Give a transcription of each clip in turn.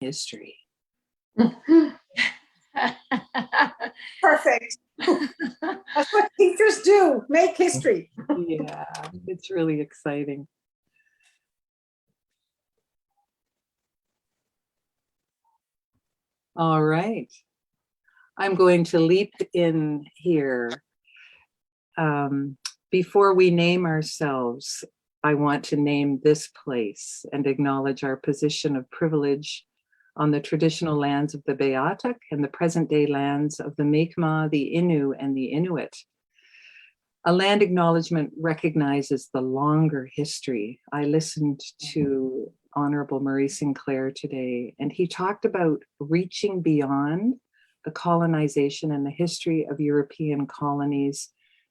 history. Perfect. That's what teachers do, make history. Yeah, it's really exciting. All right. I'm going to leap in here. Before we name ourselves, I want to name this place and acknowledge our position of privilege on the traditional lands of the Beothuk and the present-day lands of the Mi'kmaq, the Innu, and the Inuit. A land acknowledgement recognizes the longer history. I listened to Honorable Murray Sinclair today, and he talked about reaching beyond the colonization and the history of European colonies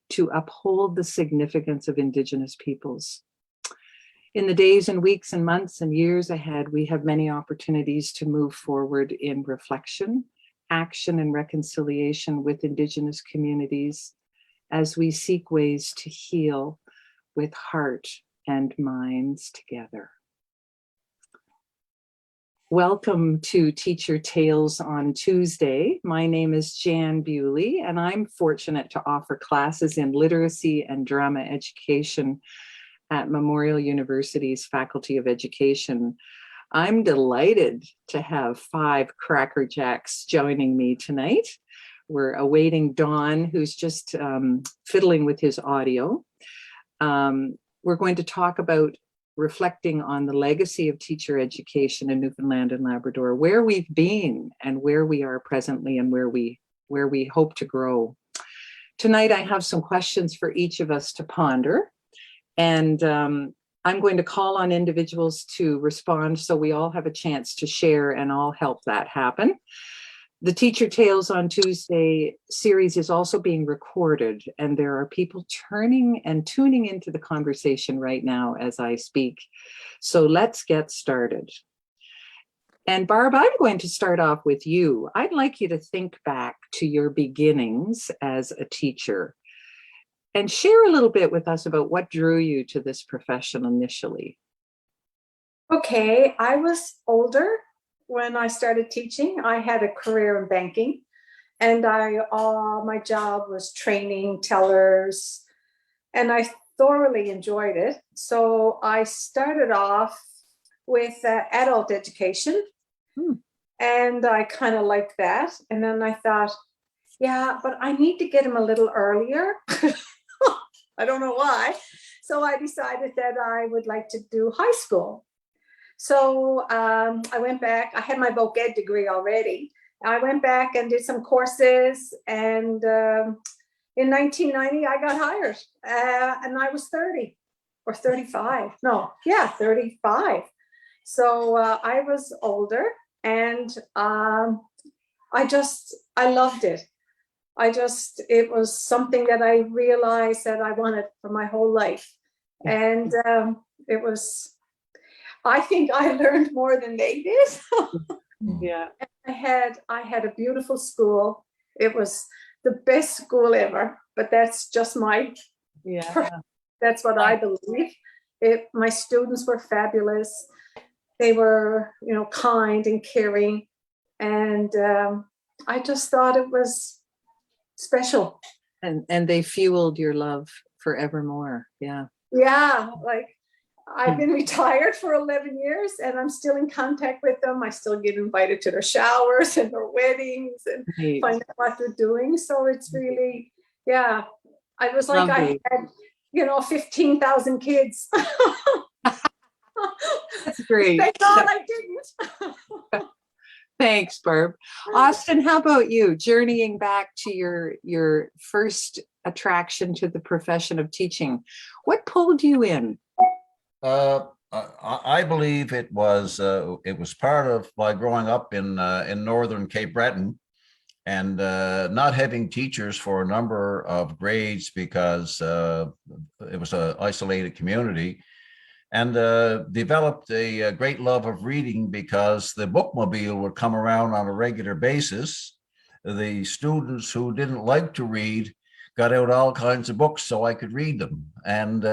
to uphold the significance of Indigenous peoples. In the days and weeks and months and years ahead, we have many opportunities to move forward in reflection, action, and reconciliation with Indigenous communities as we seek ways to heal with heart and minds together. Welcome to Teacher Tales on Tuesday. My name is Jan Bewley, and I'm fortunate to offer classes in literacy and drama education at Memorial University's Faculty of Education. I'm delighted to have 5 crackerjacks joining me tonight. We're awaiting Don, who's just fiddling with his audio. We're going to talk about reflecting on the legacy of teacher education in Newfoundland and Labrador, where we've been and where we are presently and where we hope to grow. Tonight, I have some questions for each of us to ponder. And I'm going to call on individuals to respond so we all have a chance to share and all help that happen. The Teacher Tales on Tuesday series is also being recorded, and there are people turning and tuning into the conversation right now as I speak. So let's get started. And Barb, I'm going to start off with you. I'd like you to think back to your beginnings as a teacher and share a little bit with us about what drew you to this profession initially. Okay, I was older when I started teaching. I had a career in banking, and my job was training tellers, and I thoroughly enjoyed it. So I started off with adult education, and I kind of liked that. And then I thought, yeah, but I need to get him a little earlier. I don't know why. So I decided that I would like to do high school. So I went back. I had my voc ed degree already. I went back and did some courses. And in 1990, I got hired. And I was 30 or 35. No, yeah, 35. So I was older, and I loved it. It was something that I realized that I wanted for my whole life. And I think I learned more than they did. Yeah. I had a beautiful school. It was the best school ever, but that's just that's what I believe. My students were fabulous. They were, kind and caring. And I just thought it was special. And they fueled your love forevermore. Yeah. Yeah, like I've been retired for 11 years and I'm still in contact with them. I still get invited to their showers and their weddings and find out what they're doing. So it's really, yeah, I was like, lovely. I had, 15,000 kids. That's great. Thank God I didn't. Thanks, Barb. Austin, how about you? Journeying back to your first attraction to the profession of teaching. What pulled you in? I believe it was part of my growing up in northern Cape Breton, and not having teachers for a number of grades because it was an isolated community. And developed a great love of reading because the bookmobile would come around on a regular basis. The students who didn't like to read got out all kinds of books so I could read them. And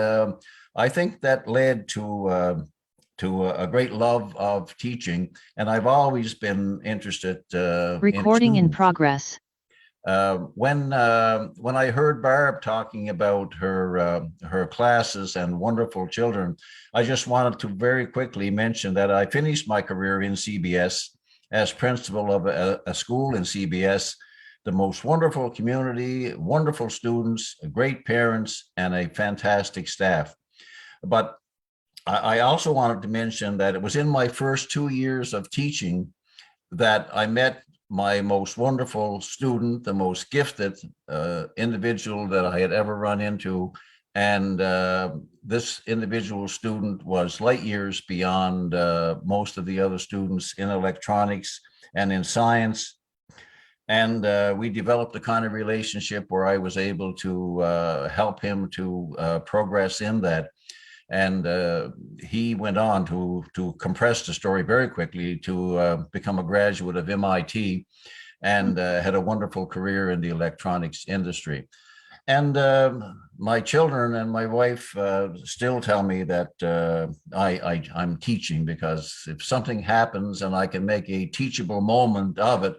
I think that led to a great love of teaching, and I've always been interested Recording in students. progress. When I heard Barb talking about her classes and wonderful children, I just wanted to very quickly mention that I finished my career in CBS as principal of a school in CBS, the most wonderful community, wonderful students, great parents, and a fantastic staff. But I also wanted to mention that it was in my first 2 years of teaching that I met my most wonderful student, the most gifted individual that I had ever run into. And this individual student was light years beyond most of the other students in electronics and in science. And we developed a kind of relationship where I was able to help him to progress in that. And he went on to compress the story very quickly to become a graduate of MIT and had a wonderful career in the electronics industry. And my children and my wife still tell me that I'm teaching, because if something happens and I can make a teachable moment of it,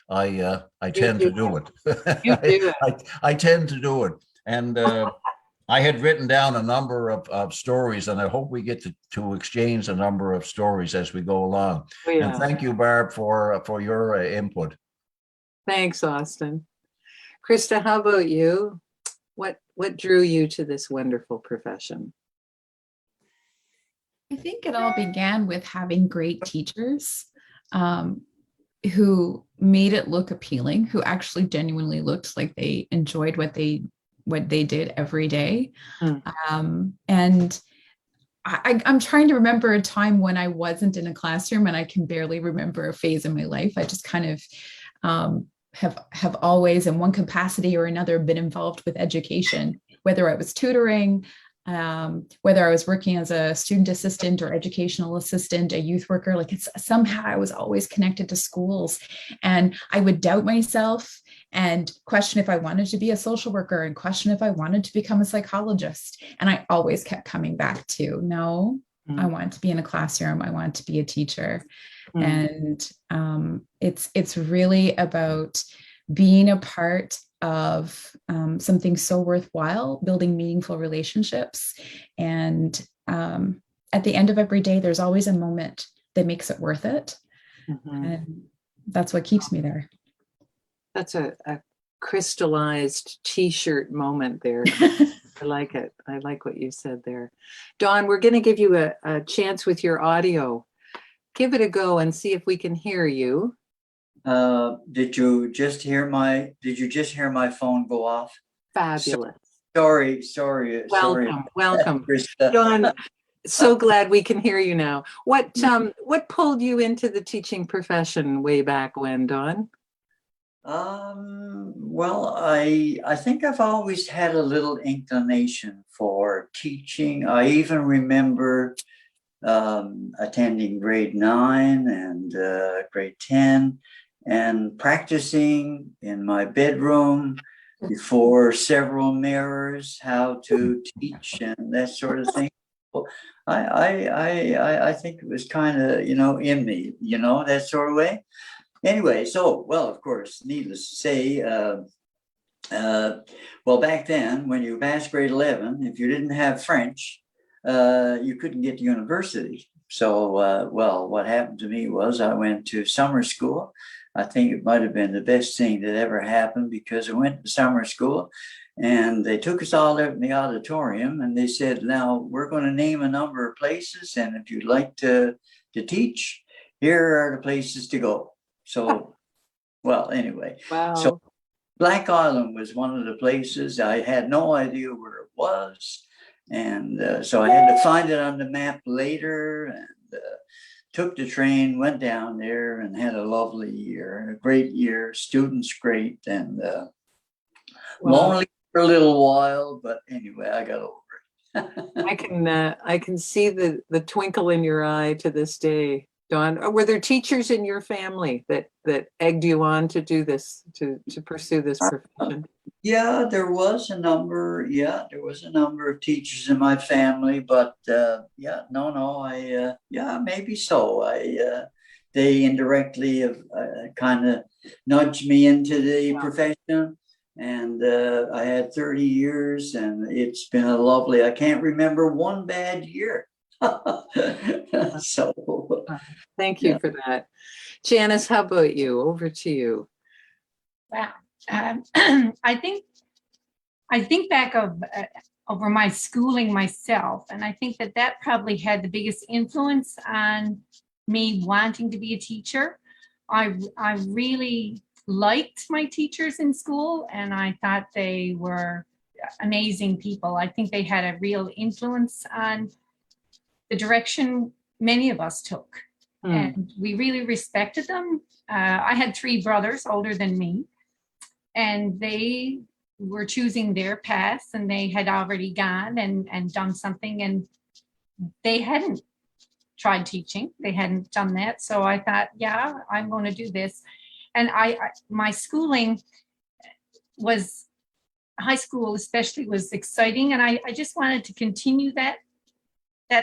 I tend to do it. You do it. I tend to do it. And I had written down a number of stories, and I hope we get to exchange a number of stories as we go along. Oh, yeah. And thank you, Barb, for your input. Thanks, Austin. Krista, how about you? What drew you to this wonderful profession? I think it all began with having great teachers who made it look appealing, who actually genuinely looked like they enjoyed what they did every day. And I'm trying to remember a time when I wasn't in a classroom, and I can barely remember a phase in my life. I just kind of have always, in one capacity or another, been involved with education, whether I was tutoring, whether I was working as a student assistant or educational assistant, a youth worker. Like, it's somehow I was always connected to schools, and I would doubt myself and question if I wanted to be a social worker and question if I wanted to become a psychologist. And I always kept coming back to, no, I want to be in a classroom. I want to be a teacher. And it's really about being a part of something so worthwhile, building meaningful relationships. And at the end of every day, there's always a moment that makes it worth it. And that's what keeps me there. That's a crystallized T-shirt moment there. I like it. I like what you said there. Dawn, we're going to give you a chance with your audio. Give it a go and see if we can hear you. Did you just hear my phone go off? Fabulous. Sorry. Welcome. Krista. Dawn, so glad we can hear you now. What pulled you into the teaching profession way back when, Dawn? Well, I think I've always had a little inclination for teaching. I even remember attending grade 9 and grade 10 and practicing in my bedroom before several mirrors how to teach and that sort of thing. I think it was kind of, in me, that sort of way. Anyway, so, well, of course, needless to say, well, back then, when you passed grade 11, if you didn't have French, you couldn't get to university. So, well, what happened to me was I went to summer school. I think it might have been the best thing that ever happened, because I went to summer school and they took us all out in the auditorium and they said, now we're going to name a number of places. And if you'd like to teach, here are the places to go. So, well, anyway, Wow. So Black Island was one of the places. I had no idea where it was. And so I had to find it on the map later, and took the train, went down there and had a lovely year, a great year, students great, and lonely for a little while, but anyway, I got over it. I can see the twinkle in your eye to this day. Dawn, were there teachers in your family that egged you on to do this, to pursue this profession? Yeah, there was a number. Yeah, there was a number of teachers in my family, but yeah, no, yeah, maybe so. They indirectly have kind of nudged me into the profession, and I had 30 years, and it's been a lovely. I can't remember one bad year. So, Thank you Yeah. for that. Janice, how about you? Over to you. Wow. I think back of over my schooling myself, and I think that probably had the biggest influence on me wanting to be a teacher. I really liked my teachers in school, and I thought they were amazing people. I think they had a real influence on the direction many of us took, and we really respected them. I had 3 brothers older than me, and they were choosing their paths, and they had already gone and done something, and they hadn't tried teaching. They hadn't done that. So I thought, yeah, I'm going to do this. And my schooling was, high school especially, was exciting. And I just wanted to continue that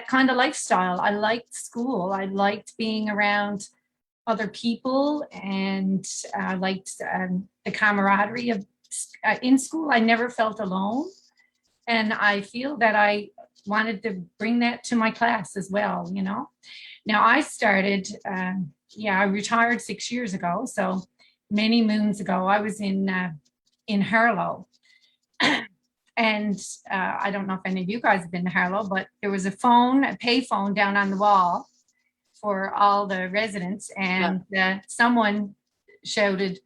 kind of lifestyle. I liked school. I liked being around other people, and I liked the camaraderie of in school. I never felt alone. And I feel that I wanted to bring that to my class as well, you know. Now I started, I retired 6 years ago. So many moons ago, I was in Harlow. And I don't know if any of you guys have been to Harlow, but there was a pay phone down on the wall for all the residents. And someone shouted,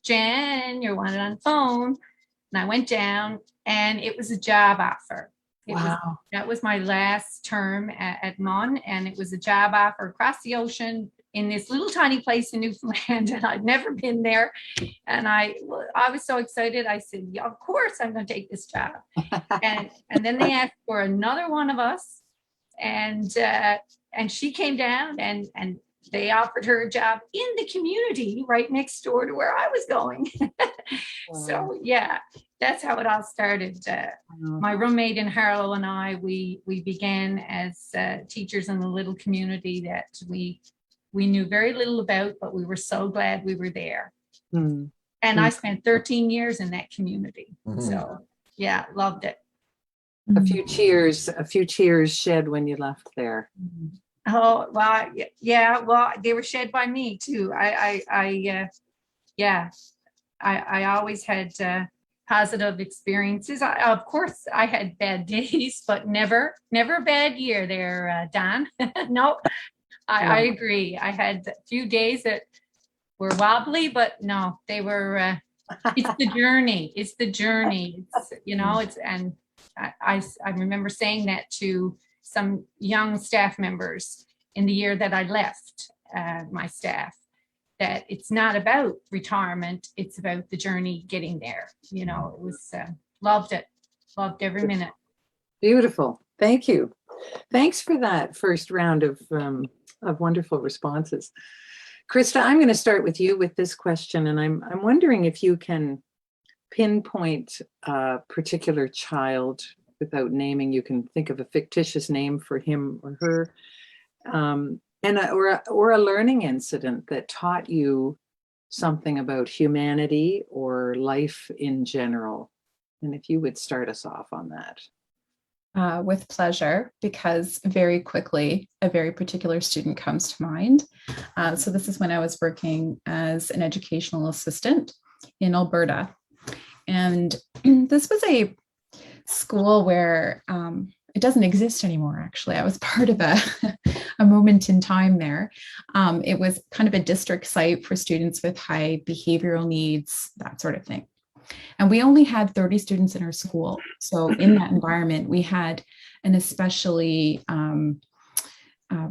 "Jan, you're wanted on phone." And I went down, and it was a job offer. That was my last term at MUN, and it was a job offer across the ocean in this little tiny place in Newfoundland, and I'd never been there. And I was so excited. I said, yeah, of course I'm going to take this job. and then they asked for another one of us, and she came down, and they offered her a job in the community right next door to where I was going. So yeah, that's how it all started. My roommate in Harlow and I, we began as teachers in a little community that we knew very little about, but we were so glad we were there. And I spent 13 years in that community. So yeah, loved it. A few tears shed when you left there. Oh, well, yeah, well, they were shed by me too. I always had positive experiences. Of course, I had bad days, but never a bad year there, Don. No, I agree. I had a few days that were wobbly, but no, they were, it's the journey. It's the journey. It's, you know, and I remember saying that to some young staff members in the year that I left my staff, that it's not about retirement, it's about the journey getting there. You know, it was, loved every minute. Beautiful. Thank you. Thanks for that first round of wonderful responses. Krista, I'm going to start with you with this question, and I'm wondering if you can pinpoint a particular child without naming. You can think of a fictitious name for him or her, or a learning incident that taught you something about humanity or life in general. And if you would start us off on that. With pleasure, because very quickly a very particular student comes to mind. So this is when I was working as an educational assistant in Alberta. And this was a school where it doesn't exist anymore, actually. I was part of a moment in time there. It was kind of a district site for students with high behavioral needs, that sort of thing. And we only had 30 students in our school. So in that environment, we had an especially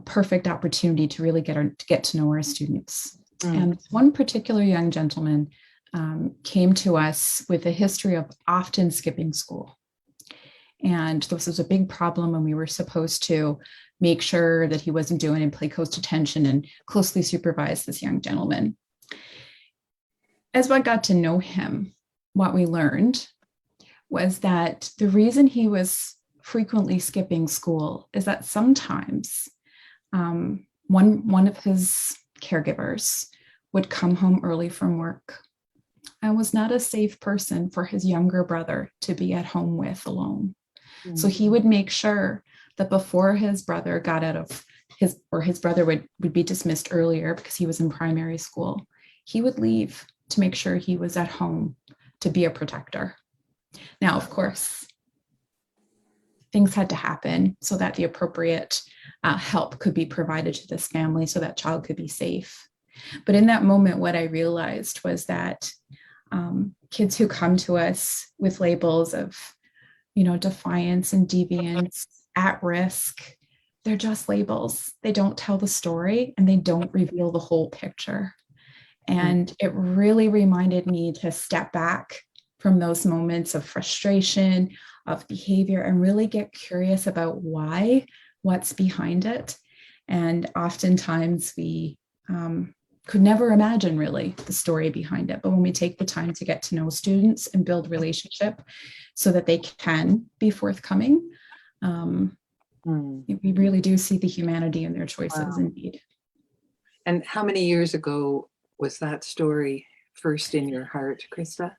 perfect opportunity to really get to know our students. And one particular young gentleman came to us with a history of often skipping school. And this was a big problem, and we were supposed to make sure that he wasn't doing and pay close attention and closely supervise this young gentleman. As I got to know him, what we learned was that the reason he was frequently skipping school is that sometimes one of his caregivers would come home early from work and was not a safe person for his younger brother to be at home with alone. So he would make sure that before his brother got out of his brother would be dismissed earlier because he was in primary school, he would leave to make sure he was at home to be a protector. Now, of course, things had to happen so that the appropriate help could be provided to this family so that child could be safe. But in that moment, what I realized was that kids who come to us with labels of, defiance and deviance, at risk, they're just labels. They don't tell the story and they don't reveal the whole picture. And it really reminded me to step back from those moments of frustration, of behavior, and really get curious about what's behind it. And oftentimes we could never imagine really the story behind it. But when we take the time to get to know students and build relationship so that they can be forthcoming, we really do see the humanity in their choices. Wow. Indeed. And how many years ago was that story first in your heart, Krista?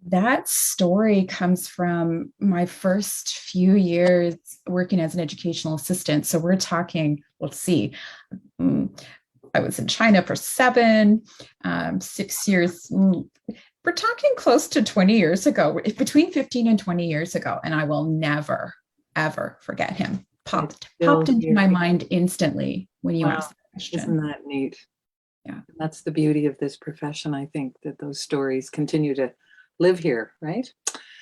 That story comes from my first few years working as an educational assistant. So we're talking, let's see, I was in China for 6 years. We're talking close to 20 years ago, between 15 and 20 years ago. And I will never, ever forget him. Popped into my mind instantly when you asked the question. Isn't that neat? Yeah. That's the beauty of this profession, I think, that those stories continue to live here, right?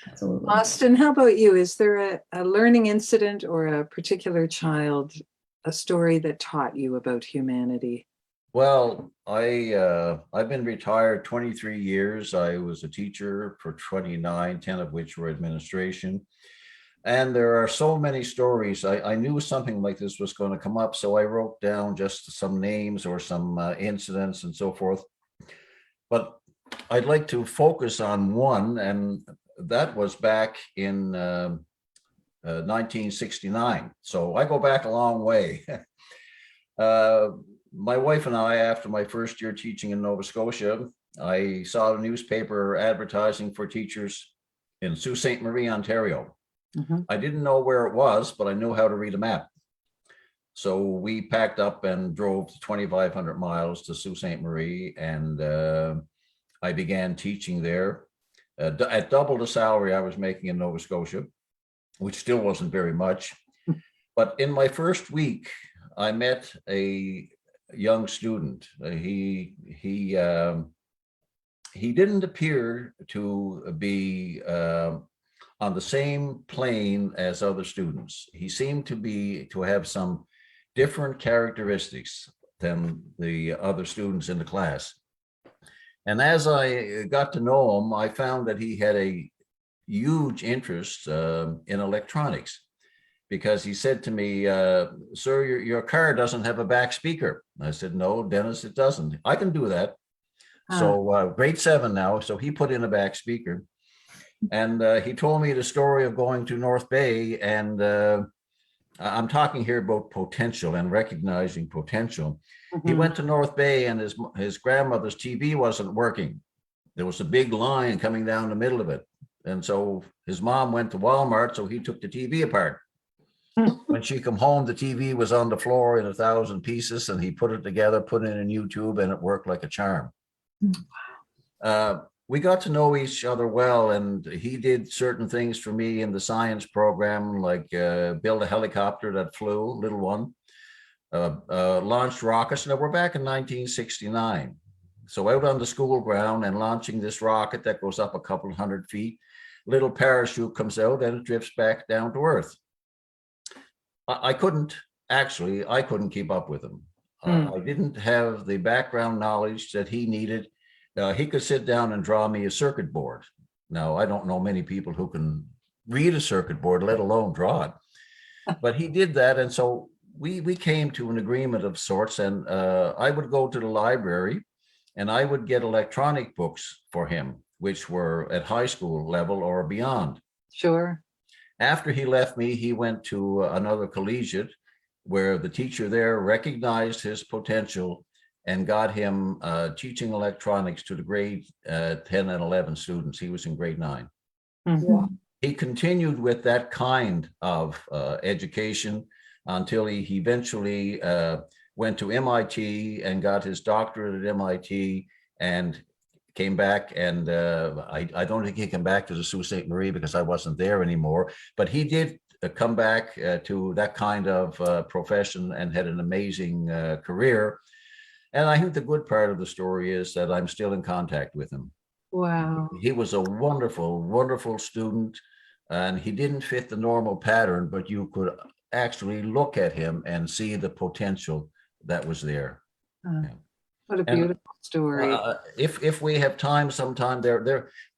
Absolutely. Austin, how about you? Is there a learning incident or a particular child, a story that taught you about humanity? Well, I've been retired 23 years. I was a teacher for 29, 10 of which were administration. And there are so many stories. I knew something like this was going to come up, so I wrote down just some names or some incidents and so forth. But I'd like to focus on one, and that was back in 1969. So I go back a long way. My wife and I, after my first year teaching in Nova Scotia, I saw a newspaper advertising for teachers in Sault Ste. Marie, Ontario. Mm-hmm. I didn't know where it was, but I knew how to read a map. So we packed up and drove 2,500 miles to Sault Ste. Marie, and I began teaching there at double the salary I was making in Nova Scotia, which still wasn't very much. But in my first week, I met a young student. He didn't appear to be on the same plane as other students. He seemed to have some different characteristics than the other students in the class. And as I got to know him, I found that he had a huge interest in electronics, because he said to me, sir, your car doesn't have a back speaker. I said, no, Dennis, it doesn't. I can do that. So grade 7 now. So he put in a back speaker. And he told me the story of going to North Bay. And I'm talking here about potential and recognizing potential. Mm-hmm. He went to North Bay and his grandmother's TV wasn't working. There was a big line coming down the middle of it. And so his mom went to Walmart, so he took the TV apart. When she come home, the TV was on the floor in 1,000 pieces, and he put it together, put it in YouTube, and it worked like a charm. We got to know each other well, and he did certain things for me in the science program, like build a helicopter that flew, little one, launched rockets. Now we're back in 1969. So out on the school ground and launching this rocket that goes up a couple hundred feet, little parachute comes out and it drifts back down to Earth. I couldn't keep up with him. I didn't have the background knowledge that he needed. He could sit down and draw me a circuit board. Now, I don't know many people who can read a circuit board, let alone draw it. But he did that. And so we came to an agreement of sorts, and I would go to the library and I would get electronic books for him, which were at high school level or beyond. Sure. After he left me, he went to another collegiate where the teacher there recognized his potential and got him teaching electronics to the grade 10 and 11 students. He was in grade 9. Mhm. He continued with that kind of education until he eventually went to MIT and got his doctorate at MIT and came back. And I don't think he came back to the Sault Ste. Marie because I wasn't there anymore, but he did come back to that kind of profession and had an amazing career. And I think the good part of the story is that I'm still in contact with him. Wow. He was a wonderful, wonderful student, and he didn't fit the normal pattern, but you could actually look at him and see the potential that was there. What a And, beautiful story. If we have time sometime,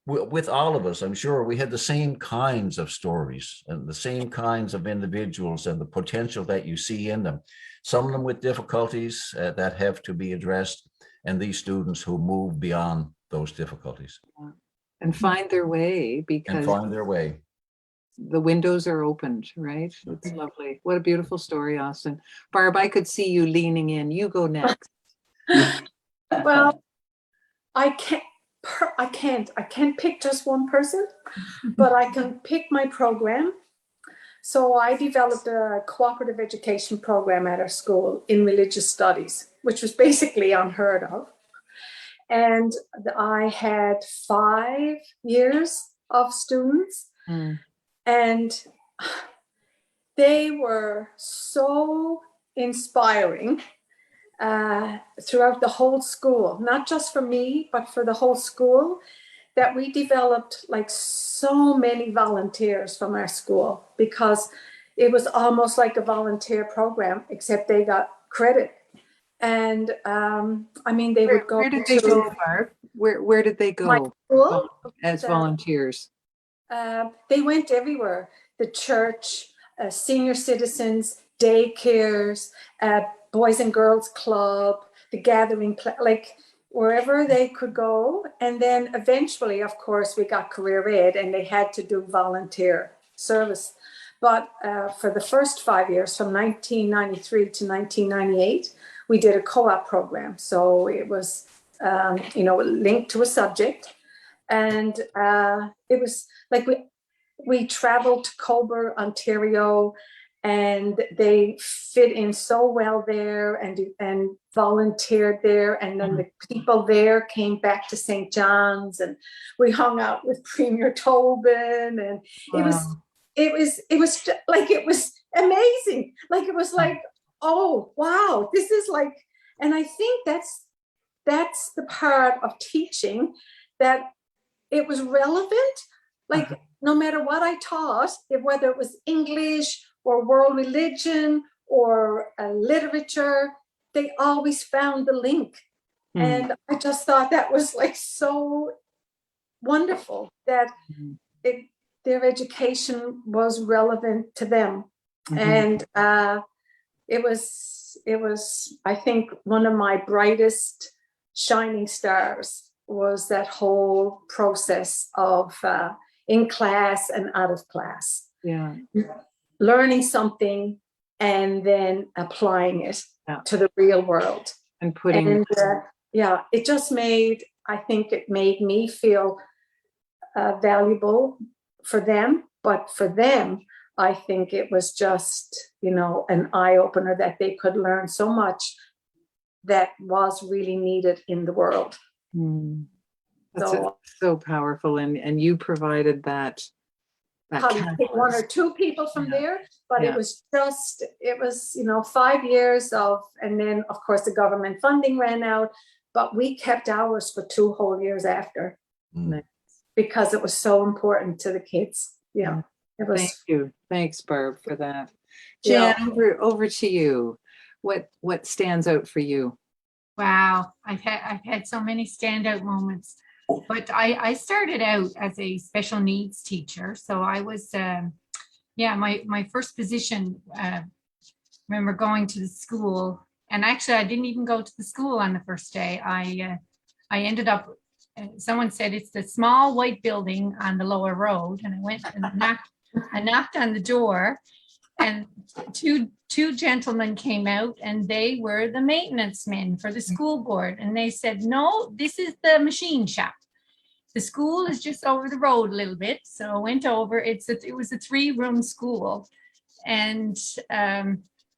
with all of us, I'm sure we had the same kinds of stories and the same kinds of individuals and the potential that you see in them. Some of them with difficulties that have to be addressed, and these students who move beyond those difficulties And find their way and because find their way. the windows are opened, right? It's lovely. What a beautiful story, Austin. Barb, I could see you leaning in. You go next. Well, I can't pick just one person, but I can pick my program. So I developed a cooperative education program at our school in religious studies, which was basically unheard of. And I had 5 years of students, Mm. and they were so inspiring throughout the whole school, not just for me, but for the whole school, that we developed like so many volunteers from our school, because it was almost like a volunteer program, except they got credit. And I mean, they would go. Where did they go, Barb? Where did they My go school, as volunteers? they went everywhere. The church, senior citizens, daycares, Boys and Girls Club, the gathering, like wherever they could go. And then eventually, of course, we got career ed and they had to do volunteer service. But for the first 5 years, from 1993 to 1998, we did a co-op program. So it was, linked to a subject. And it was like we traveled to Cobourg, Ontario, and they fit in so well there and volunteered there. And then the people there came back to St. John's, and we hung out with Premier Tobin, and it was amazing. Like, it was like, oh, wow, this is like, and I think that's the part of teaching, that it was relevant. Like, no matter what I taught, whether it was English or world religion or literature, they always found the link. And I just thought that was like so wonderful that their education was relevant to them. And it was, I think, one of my brightest shining stars was that whole process of in class and out of class. Yeah. Learning something and then applying it to the real world. And putting. And I think it made me feel valuable for them. But for them, I think it was just, an eye opener that they could learn so much that was really needed in the world. That's so powerful. And you provided that. Probably pick 1 or 2 people from there, but it was 5 years of, and then of course the government funding ran out, but we kept ours for 2 whole years after, because it was so important to the kids. Yeah. It was. Thank you. Thanks, Barb, for that. Jan, over to you. What stands out for you? Wow, I've had so many standout moments. but I started out as a special needs teacher. So I was, yeah, my first position, remember going to the school, and actually I didn't even go to the school on the first day. I ended up, someone said it's the small white building on the lower road, and I went and knocked on the door, and two gentlemen came out, and they were the maintenance men for the school board, and they said, no, this is the machine shop. The school is just over the road a little bit. So I went over. It was a 3-room school, and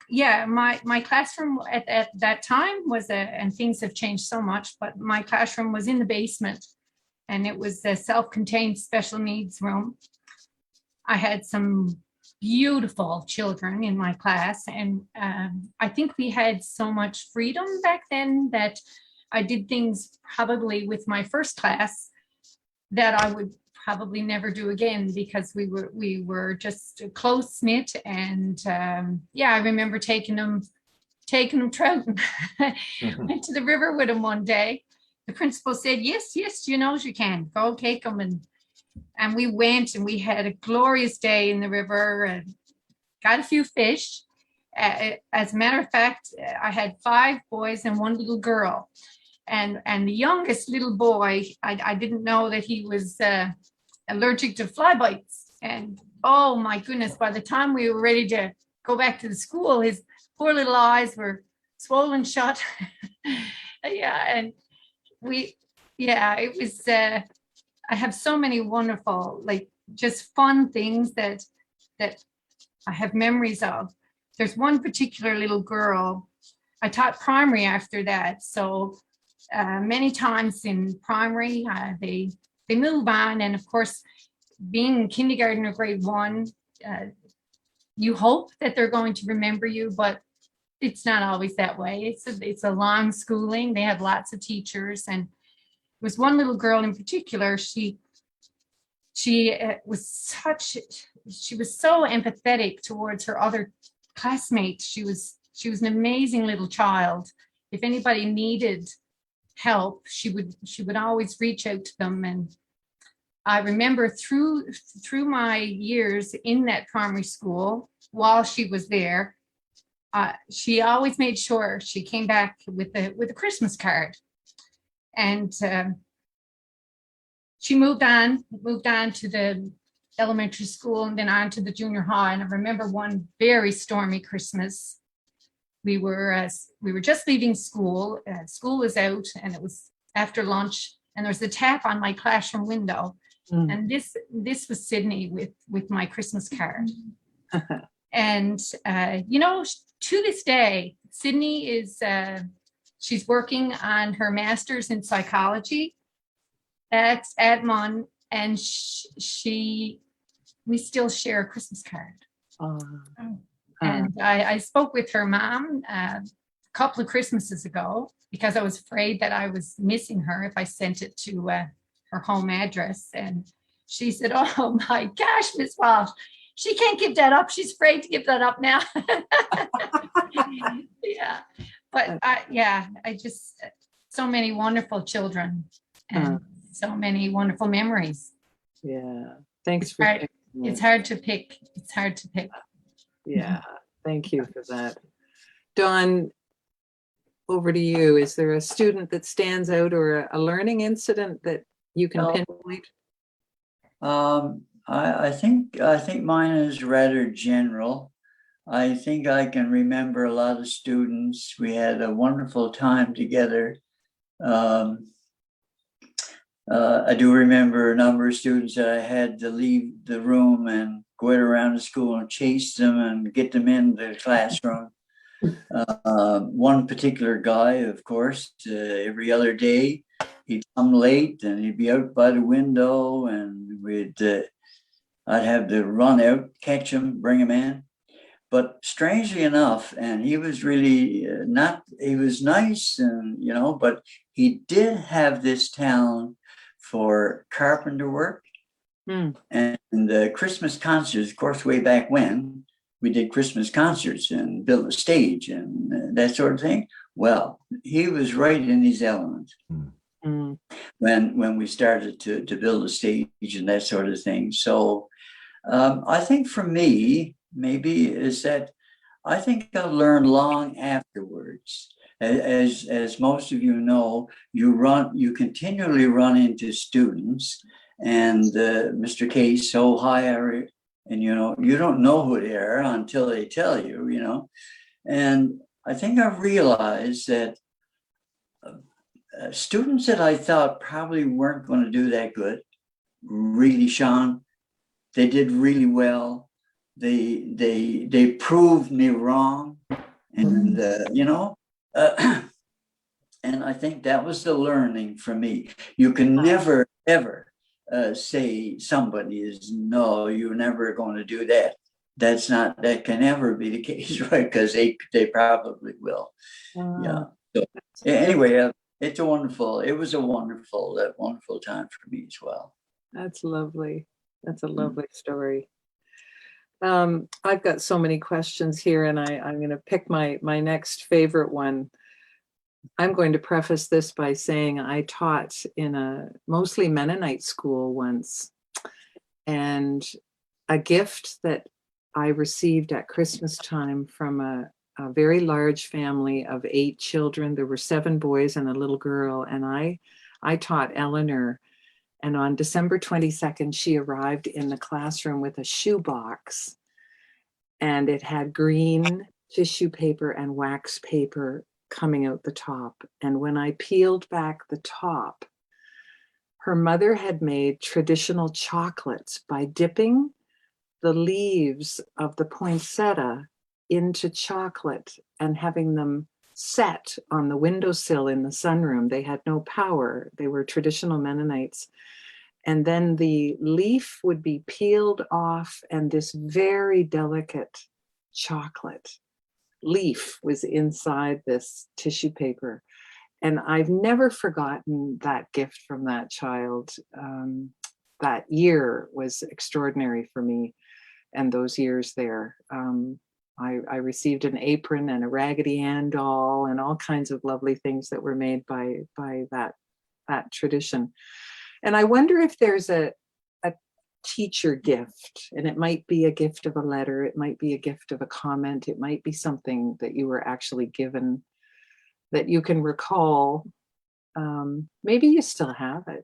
yeah, my classroom at that time was and things have changed so much, but my classroom was in the basement, and it was a self-contained special needs room. I had some beautiful children in my class, and I think we had so much freedom back then that I did things probably with my first class that I would probably never do again, because we were just close knit. And yeah, I remember taking them trouting. Went to the river with them one day. The principal said, yes, you know you can go take them, and we went, and we had a glorious day in the river and got a few fish. As a matter of fact, I had 5 boys and 1 little girl. And the youngest little boy, I didn't know that he was allergic to fly bites. And oh my goodness, by the time we were ready to go back to the school, his poor little eyes were swollen shut. Yeah, and it was, I have so many wonderful, like, just fun things that I have memories of. There's one particular little girl, I taught primary after that. So many times in primary, they move on. And of course, being in kindergarten or grade 1, you hope that they're going to remember you, but it's not always that way. It's a long schooling. They have lots of teachers. And there was one little girl in particular, she was so empathetic towards her other classmates. She was an amazing little child. If anybody needed help, she would always reach out to them. And I remember through my years in that primary school, while she was there, she always made sure she came back with a Christmas card. And she moved on to the elementary school, and then on to the junior high. And I remember one very stormy Christmas. We were just leaving school. School was out, and it was after lunch, and there was a tap on my classroom window. And this was Sydney with my Christmas card. And to this day, Sydney is she's working on her master's in psychology at MUN, and we still share a Christmas card. And I spoke with her mom a couple of Christmases ago, because I was afraid that I was missing her if I sent it to her home address. And she said, oh my gosh, Miss Walsh, she can't give that up. She's afraid to give that up now. Yeah. But I just, so many wonderful children and so many wonderful memories. Yeah. Thanks for It's hard to pick. It's hard to pick. Yeah. Thank you for that. Dawn, over to you. Is there a student that stands out, or a learning incident that you can pinpoint? I think mine is rather general. I think I can remember a lot of students. We had a wonderful time together. I do remember a number of students that I had to leave the room and go around the school and chase them and get them in the classroom. One particular guy, of course, every other day, he'd come late and he'd be out by the window, and I'd have to run out, catch him, bring him in. But strangely enough, and he was really he was nice, and but he did have this talent for carpenter work. And the Christmas concerts, of course, way back when we did Christmas concerts and built a stage and that sort of thing. Well, he was right in his element. Mm. when we started to build a stage and that sort of thing. So I think for me, maybe is that I think I've learned long afterwards. As most of you know, you continually run into students, and Mr. K so high, and you don't know who they are until they tell you, And I think I've realized that students that I thought probably weren't going to do that good really shone. They did really well. They proved me wrong, and and I think that was the learning for me. You can never ever say somebody is no, you're never going to do that. That can never be the case, right? Because they probably will. Yeah. So anyway, it was a wonderful time for me as well. That's lovely. That's a lovely story. I've got so many questions here, and I'm going to pick my next favorite one. I'm going to preface this by saying I taught in a mostly Mennonite school once, and a gift that I received at Christmas time from a very large family of 8 children. There were 7 boys and a little girl, and I taught Eleanor. And on December 22nd, she arrived in the classroom with a shoebox, and it had green tissue paper and wax paper coming out the top. And when I peeled back the top, her mother had made traditional chocolates by dipping the leaves of the poinsettia into chocolate and having them set on the windowsill in the sunroom. They had no power. They were traditional Mennonites. And then the leaf would be peeled off, and this very delicate chocolate leaf was inside this tissue paper. And I've never forgotten that gift from that child. That year was extraordinary for me, and those years there. I received an apron and a Raggedy Ann doll and all kinds of lovely things that were made by that tradition. And I wonder if there's a teacher gift, and it might be a gift of a letter, it might be a gift of a comment, it might be something that you were actually given that you can recall. Maybe you still have it.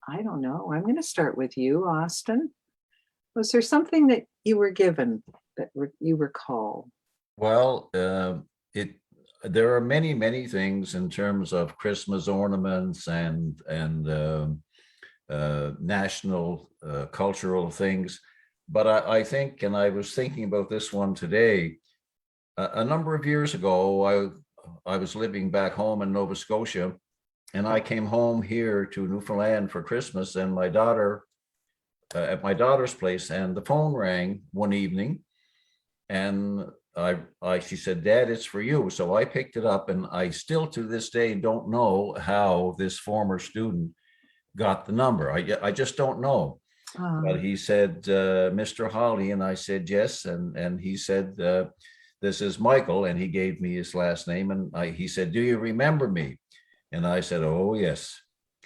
I don't know. I'm going to start with you, Austin. Was there something that you were given that you recall? Well, there are many things in terms of Christmas ornaments and national cultural things. But I think, and I was thinking about this one today, a number of years ago, I was living back home in Nova Scotia, and I came home here to Newfoundland for Christmas, and my daughter, at my daughter's place, and the phone rang one evening, and she said, "Dad, it's for you." So I picked it up, and I still to this day don't know how this former student got the number. I just don't know. But he said, "Mr. Holly," and I said, "Yes." And he said, "This is Michael," and he gave me his last name. And he said, "Do you remember me?" And I said, "Oh, yes,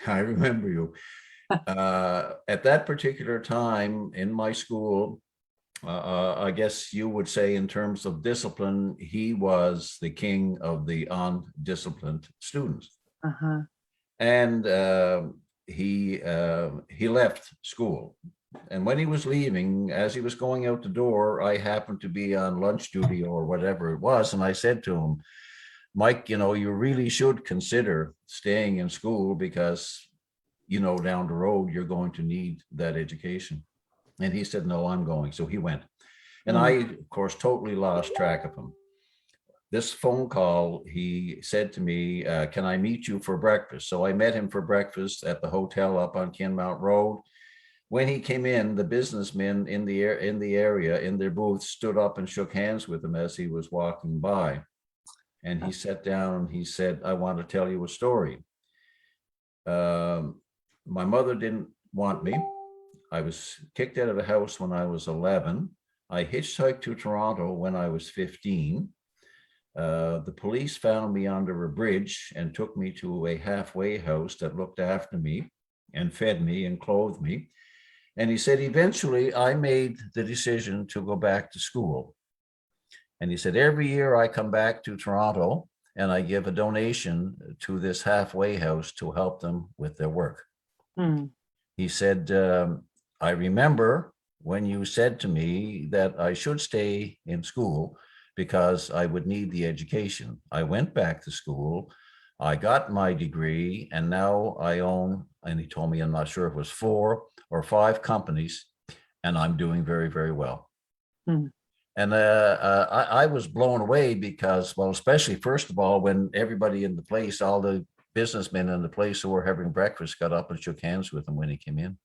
I remember you." At that particular time in my school, I guess you would say in terms of discipline, he was the king of the undisciplined students. Uh-huh. And he left school. And when he was leaving, as he was going out the door, I happened to be on lunch duty or whatever it was. And I said to him, "Mike, you really should consider staying in school because, down the road, you're going to need that education." And he said, "No, I'm going." So he went. And I, of course, totally lost track of him. This phone call, he said to me, "Can I meet you for breakfast?" So I met him for breakfast at the hotel up on Kinmount Road. When he came in, the businessmen in the area, in their booths, stood up and shook hands with him as he was walking by. And he sat down and he said, "I want to tell you a story. My mother didn't want me. I was kicked out of the house when I was 11. I hitchhiked to Toronto when I was 15. The police found me under a bridge and took me to a halfway house that looked after me and fed me and clothed me. And he said, eventually I made the decision to go back to school. And he said, every year I come back to Toronto and I give a donation to this halfway house to help them with their work. Mm. He said, I remember when you said to me that I should stay in school because I would need the education. I went back to school, I got my degree, and now I own, and he told me, I'm not sure if it was 4 or 5 companies, and I'm doing very, very well. Hmm. And I was blown away because, well, especially first of all, when everybody in the place, all the businessmen in the place who were having breakfast got up and shook hands with him when he came in.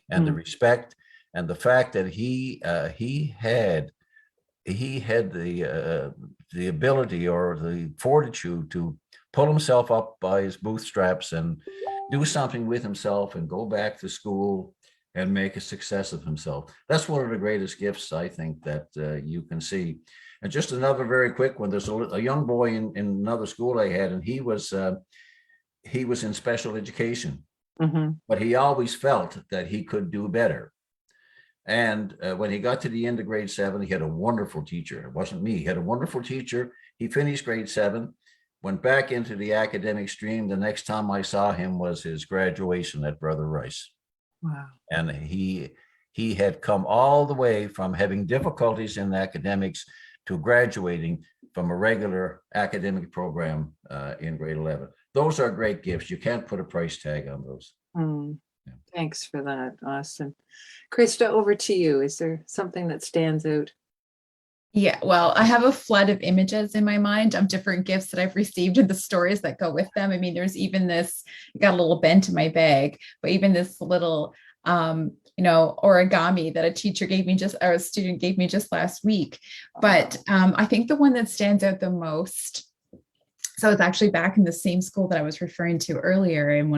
And the respect and the fact that he had the ability or the fortitude to pull himself up by his bootstraps and do something with himself and go back to school and make a success of himself. That's one of the greatest gifts I think that you can see. And just another very quick one. There's a young boy in another school I had, and he was in special education, but he always felt that he could do better. And when he got to the end of grade 7, he had a wonderful teacher. It wasn't me. He had a wonderful teacher. He finished grade 7, went back into the academic stream. The next time I saw him was his graduation at Brother Rice. Wow. And he had come all the way from having difficulties in academics to graduating from a regular academic program in grade 11. Those are great gifts. You can't put a price tag on those. Mm. Yeah. Thanks for that, Austin. Krista, over to you. Is there something that stands out? Yeah, well, I have a flood of images in my mind of different gifts that I've received and the stories that go with them. I mean, there's even this, I got a little bent in my bag, but even this little, origami that a teacher gave me or a student gave me just last week. But I think the one that stands out the most, so it's actually back in the same school that I was referring to earlier in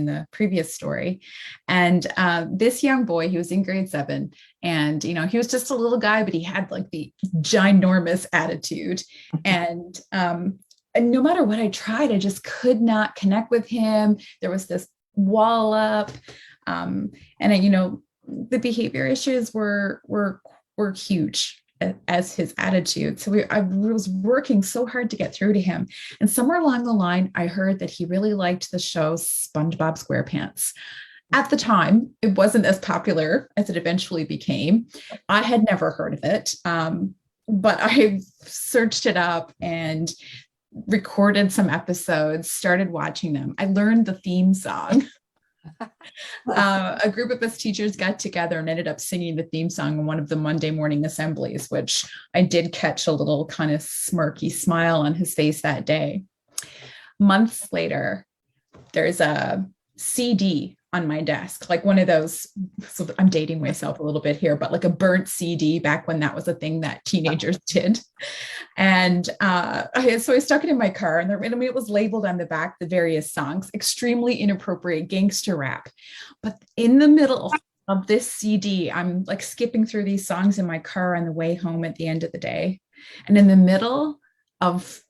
the previous story. And this young boy, he was in grade 7, and, he was just a little guy, but he had like the ginormous attitude. And no matter what I tried, I just could not connect with him. There was this wall up. The behavior issues were huge as his attitude. So I was working so hard to get through to him. And somewhere along the line, I heard that he really liked the show SpongeBob SquarePants. At the time, it wasn't as popular as it eventually became. I had never heard of it, but I searched it up and recorded some episodes, started watching them. I learned the theme song. A group of us teachers got together and ended up singing the theme song in one of the Monday morning assemblies, which I did catch a little kind of smirky smile on his face that day. Months later, there's a CD on my desk, like one of those, so I'm dating myself a little bit here, but like a burnt CD back when that was a thing that teenagers did. And so I stuck it in my car, and it was labeled on the back, the various songs, extremely inappropriate gangster rap. But in the middle of this CD, I'm like skipping through these songs in my car on the way home at the end of the day. And in the middle of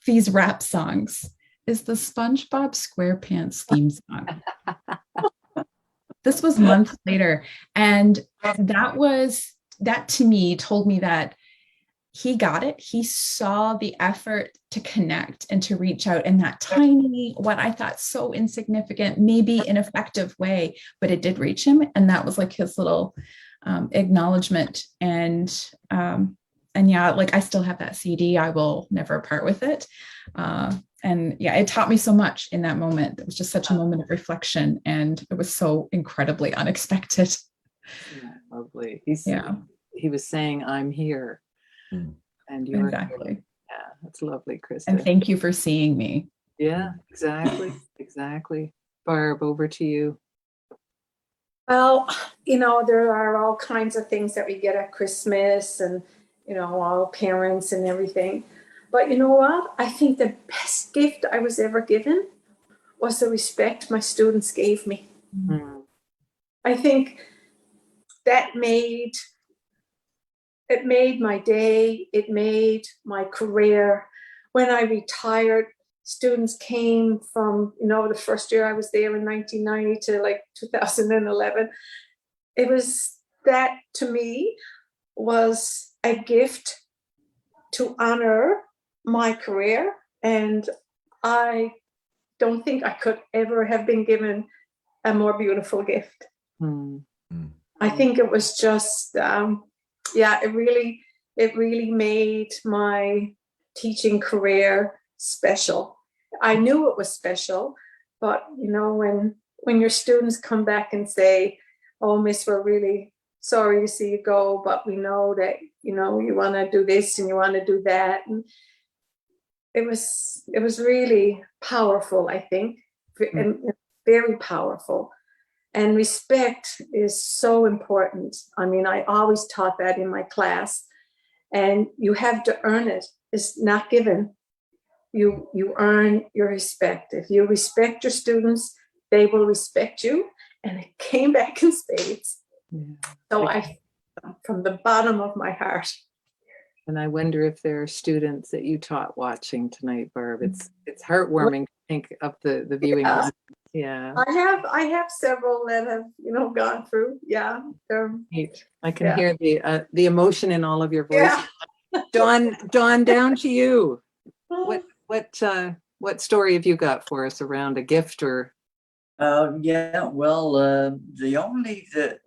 these rap songs is the SpongeBob SquarePants theme song. This was months later. And that to me told me that he got it. He saw the effort to connect and to reach out in that tiny, what I thought so insignificant, maybe ineffective way, but it did reach him. And that was like his little acknowledgement. And yeah, like I still have that CD. I will never part with it. And yeah, it taught me so much in that moment. It was just such a moment of reflection, and it was so incredibly unexpected. Yeah, lovely. He was saying, I'm here. And you're exactly. Here. Yeah, that's lovely, Krista. And thank you for seeing me. Yeah, exactly. Exactly. Barb, over to you. Well, there are all kinds of things that we get at Christmas, and, all parents and everything. But you know what? I think the best gift I was ever given was the respect my students gave me. Mm. I think that made it made my day. It made my career. When I retired, students came from, the first year I was there in 1990 to like 2011. It was that, to me, was a gift to honor my career. And I don't think I could ever have been given a more beautiful gift. Mm. I think it was just, it really made my teaching career special. I knew it was special, but when your students come back and say, "Oh, Miss, we're really sorry to see you go, but we know that you want to do this and you want to do that," and it was really powerful, I think, and very powerful. And respect is so important. I mean, I always taught that in my class, and you have to earn it. It's not given. You earn your respect. If you respect your students, they will respect you. And it came back in spades. Yeah. So from the bottom of my heart. And I wonder if there are students that you taught watching tonight, Barb. It's heartwarming to think of the viewing. Yeah. audience. Yeah. I have several that have gone through. Yeah. Neat. I can Yeah. hear the emotion in all of your voices. Yeah. Dawn, down to you. What story have you got for us around a gift or? Well,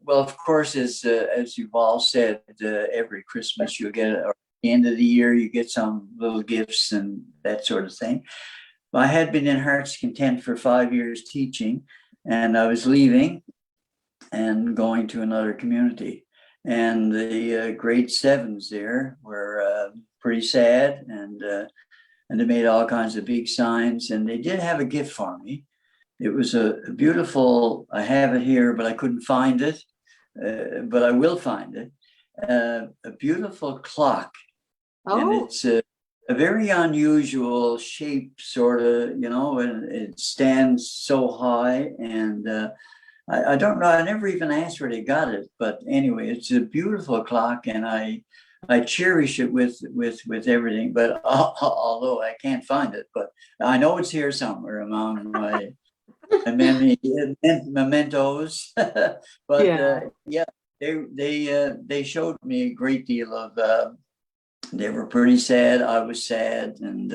of course, as you've all said, every Christmas you get, or at the end of the year, you get some little gifts and that sort of thing. I had been in Heart's Content for 5 years teaching, and I was leaving and going to another community. And the grade 7s there were pretty sad, and they made all kinds of big signs, and they did have a gift for me. It was a beautiful, I have it here, but I couldn't find it, but I will find it, a beautiful clock. And it's a very unusual shape, sort of, and it stands so high. And I don't know, I never even asked where they got it, but anyway, it's a beautiful clock, and I cherish it with everything, but although I can't find it, but I know it's here somewhere among my many mementos. But they showed me a great deal of. They were pretty sad. I was sad, and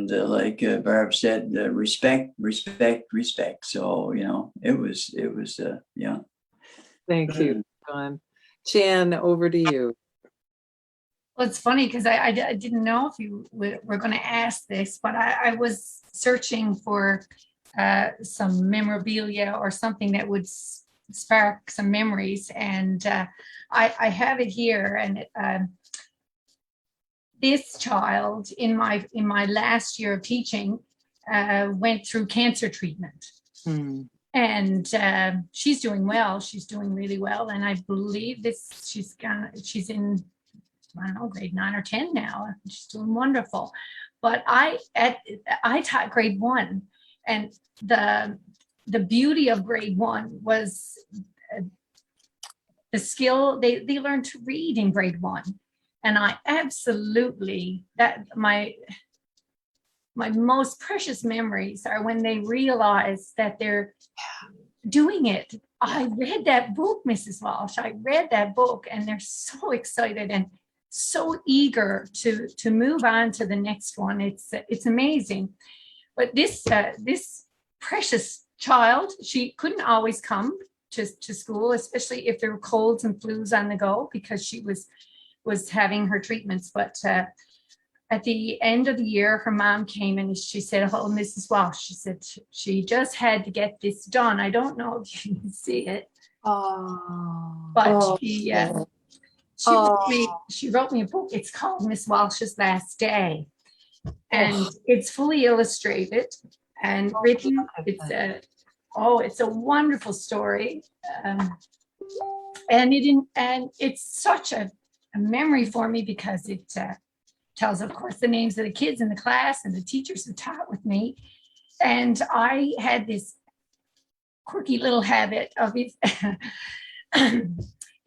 like Barb said, respect. So it was yeah. Thank you, Dawn. Jan, over to you. Well, it's funny because I didn't know if you were going to ask this, but I was searching for some memorabilia or something that would spark some memories, and I have it here. And this child in my last year of teaching went through cancer treatment. And she's doing well. She's doing really well, and I believe she's in, I don't know, grade 9 or 10 now. She's doing wonderful. But I taught grade 1, and the beauty of grade 1 was the skill they learned to read in grade 1, and I absolutely, that my most precious memories are when they realize that they're doing it. I read that book, Mrs. Walsh. I read that book, and they're so excited and so eager to move on to the next one. It's amazing. But this precious child, she couldn't always come to school, especially if there were colds and flus on the go, because she was having her treatments. But at the end of the year, her mom came and she said, "Oh, Mrs. Walsh," she said, "she just had to get this done." I don't know if you can see it. But she wrote me a book. It's called Miss Walsh's Last Day. And it's fully illustrated and written. It's a wonderful story. And it's such a memory for me, because it tells, of course, the names of the kids in the class and the teachers who taught with me. And I had this quirky little habit of it.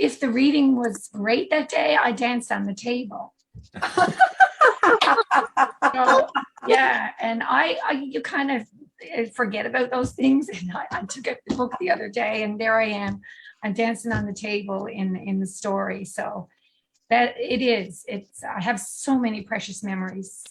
if the reading was great that day, I danced on the table. So, yeah, and you kind of forget about those things. And I took up the book the other day, and there I am. I'm dancing on the table in the story. So that it's I have so many precious memories.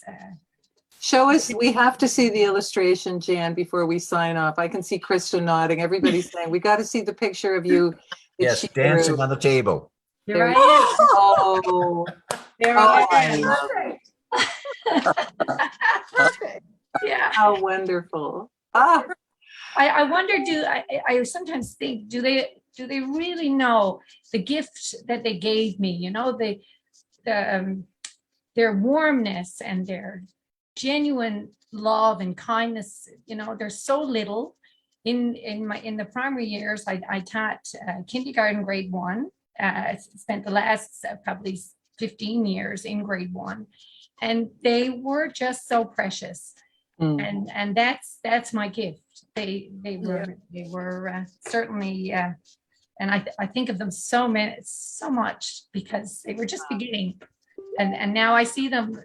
Show us, we have to see the illustration, Jan, before we sign off. I can see Krista nodding. Everybody's saying, we got to see the picture of you. that Yes, she dancing drew. on the table. There I Oh, am. There oh, I I am. love Perfect. Yeah. how wonderful. Ah, I wonder, I sometimes think, do they really know the gift that they gave me? You know, their warmness and their genuine love and kindness. You know, there's so little. In the primary years, I taught kindergarten, grade 1. Spent the last probably 15 years in grade 1, and they were just so precious. mm. And that's my gift. They were certainly, and I think of them so much because they were just beginning, and now I see them.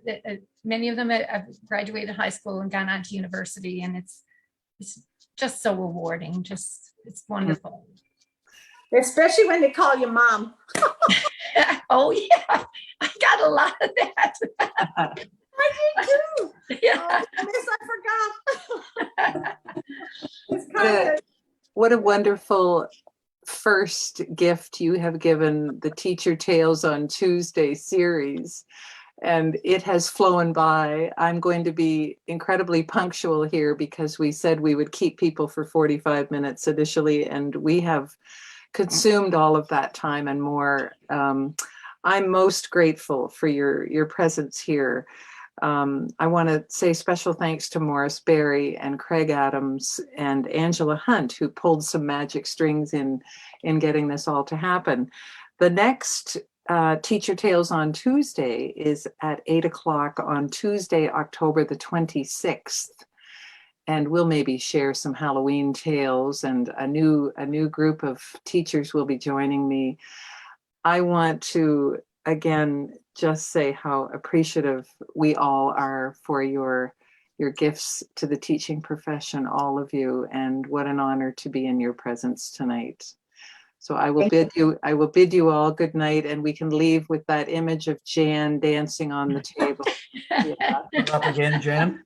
Many of them have graduated high school and gone on to university, and it's just so rewarding. It's wonderful. Especially when they call you mom. Oh yeah, I got a lot of that. I did too. Yeah. Oh, miss, I forgot. It's What kind a, of, what a wonderful first gift you have given the Teacher Tales on Tuesday series. And it has flown by. I'm going to be incredibly punctual here because we said we would keep people for 45 minutes initially, and we have consumed all of that time and more. I'm most grateful for your presence here. I want to say special thanks to Morris Berry and Craig Adams and Angela Hunt, who pulled some magic strings in getting this all to happen. The next Teacher Tales on Tuesday is at 8 o'clock on Tuesday, October the 26th. And we'll maybe share some Halloween tales, and a new group of teachers will be joining me. I want to again just say how appreciative we all are for your gifts to the teaching profession, all of you, and what an honor to be in your presence tonight. So I will bid you all good night, and we can leave with that image of Jan dancing on the table. Yeah. Up again, Jan?